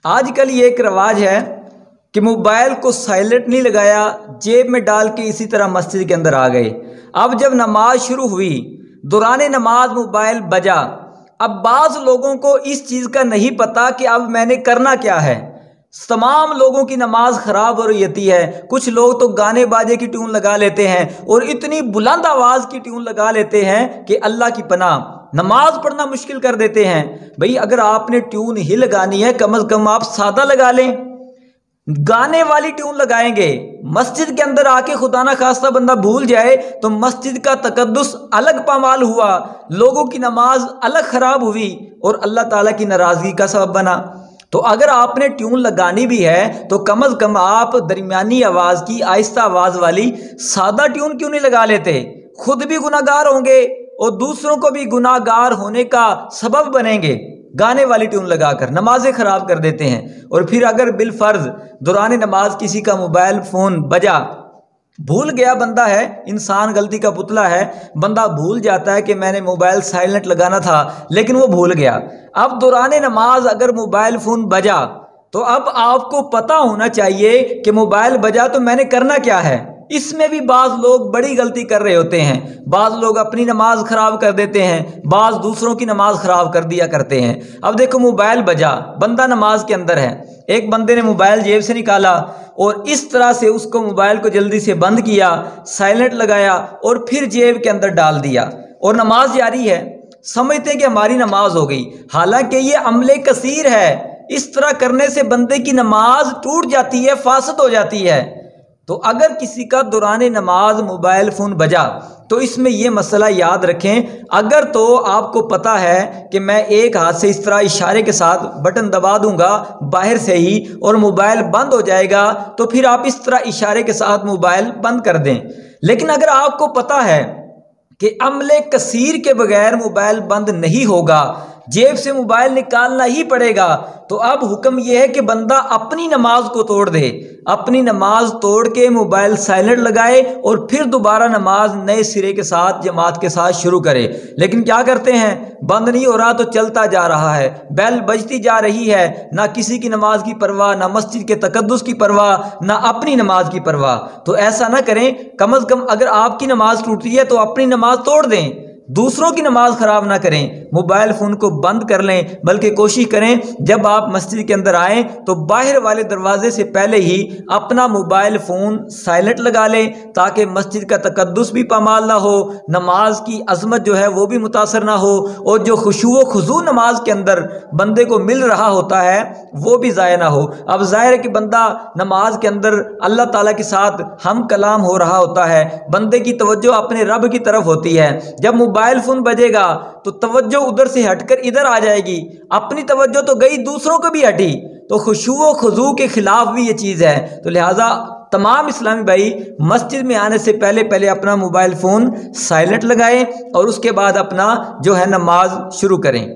آج کل یہ ایک رواج ہے کہ موبائل کو سائلنٹ نہیں لگایا، جیب میں ڈال کے اسی طرح مسجد کے اندر آ گئے۔ اب جب نماز شروع ہوئی، دوران نماز موبائل بجا۔ اب بعض لوگوں کو اس چیز کا نہیں پتا کہ اب میں نے کرنا کیا ہے۔ تمام لوگوں کی نماز خراب ہو رہی ہوتی ہے۔ کچھ لوگ تو گانے باجے کی ٹیون لگا لیتے ہیں اور اتنی بلند آواز کی ٹیون لگا لیتے ہیں کہ اللہ کی پناہ، نماز پڑھنا مشکل کر دیتے ہیں۔ بھئی اگر آپ نے ٹیون ہی لگانی ہے، کم از کم آپ سادہ لگا لیں۔ گانے والی ٹیون لگائیں گے، مسجد کے اندر آ کے خدا نہ خواستہ بندہ بھول جائے تو مسجد کا تقدس الگ پامال ہوا، لوگوں کی نماز الگ خراب ہوئی اور اللہ تعالیٰ کی ناراضگی کا سبب بنا۔ تو اگر آپ نے ٹیون لگانی بھی ہے تو کم از کم آپ درمیانی آواز کی، آہستہ آواز والی سادہ ٹیون کیوں نہیں لگا لیتے؟ خود بھی گناہ گار ہوں گے اور دوسروں کو بھی گناہ گار ہونے کا سبب بنیں گے۔ گانے والی ٹیون لگا کر نمازیں خراب کر دیتے ہیں۔ اور پھر اگر بالفرض دوران نماز کسی کا موبائل فون بجا، بھول گیا، بندہ ہے، انسان غلطی کا پتلا ہے، بندہ بھول جاتا ہے کہ میں نے موبائل سائلنٹ لگانا تھا لیکن وہ بھول گیا۔ اب دوران نماز اگر موبائل فون بجا تو اب آپ کو پتہ ہونا چاہیے کہ موبائل بجا تو میں نے کرنا کیا ہے۔ اس میں بھی بعض لوگ بڑی غلطی کر رہے ہوتے ہیں۔ بعض لوگ اپنی نماز خراب کر دیتے ہیں، بعض دوسروں کی نماز خراب کر دیا کرتے ہیں۔ اب دیکھو موبائل بجا، بندہ نماز کے اندر ہے، ایک بندے نے موبائل جیب سے نکالا اور اس طرح سے اس کو موبائل کو جلدی سے بند کیا، سائلنٹ لگایا اور پھر جیب کے اندر ڈال دیا اور نماز جاری ہے، سمجھتے کہ ہماری نماز ہو گئی، حالانکہ یہ عمل کثیر ہے۔ اس طرح کرنے سے بندے کی نماز ٹوٹ جاتی ہے، فاسد ہو جاتی ہے۔ تو اگر کسی کا دوران نماز موبائل فون بجا تو اس میں یہ مسئلہ یاد رکھیں، اگر تو آپ کو پتا ہے کہ میں ایک ہاتھ سے اس طرح اشارے کے ساتھ بٹن دبا دوں گا باہر سے ہی اور موبائل بند ہو جائے گا تو پھر آپ اس طرح اشارے کے ساتھ موبائل بند کر دیں۔ لیکن اگر آپ کو پتا ہے کہ عمل کثیر کے بغیر موبائل بند نہیں ہوگا، جیب سے موبائل نکالنا ہی پڑے گا، تو اب حکم یہ ہے کہ بندہ اپنی نماز کو توڑ دے، اپنی نماز توڑ کے موبائل سائلنٹ لگائے اور پھر دوبارہ نماز نئے سرے کے ساتھ جماعت کے ساتھ شروع کرے۔ لیکن کیا کرتے ہیں؟ بند نہیں ہو رہا تو چلتا جا رہا ہے، بیل بجتی جا رہی ہے، نہ کسی کی نماز کی پرواہ، نہ مسجد کے تقدس کی پرواہ، نہ اپنی نماز کی پرواہ۔ تو ایسا نہ کریں، کم از کم اگر آپ کی نماز ٹوٹتی ہے تو اپنی نماز توڑ دیں، دوسروں کی نماز خراب نہ کریں، موبائل فون کو بند کر لیں، بلکہ کوشش کریں جب آپ مسجد کے اندر آئیں تو باہر والے دروازے سے پہلے ہی اپنا موبائل فون سائلنٹ لگا لیں تاکہ مسجد کا تقدس بھی پامال نہ ہو، نماز کی عظمت جو ہے وہ بھی متاثر نہ ہو، اور جو خشوع و خضوع نماز کے اندر بندے کو مل رہا ہوتا ہے وہ بھی ضائع نہ ہو۔ اب ظاہر ہے کہ بندہ نماز کے اندر اللہ تعالیٰ کے ساتھ ہم کلام ہو رہا ہوتا ہے، بندے کی توجہ اپنے رب کی طرف ہوتی ہے۔ جب موبائل فون بجے گا تو توجہ ادھر سے ہٹ کر ادھر آ جائے گی، اپنی توجہ تو گئی، دوسروں کو بھی ہٹی، تو خشوع و خضوع کے خلاف بھی یہ چیز ہے۔ تو لہٰذا تمام اسلامی بھائی مسجد میں آنے سے پہلے اپنا موبائل فون سائلنٹ لگائیں اور اس کے بعد اپنا جو ہے نماز شروع کریں۔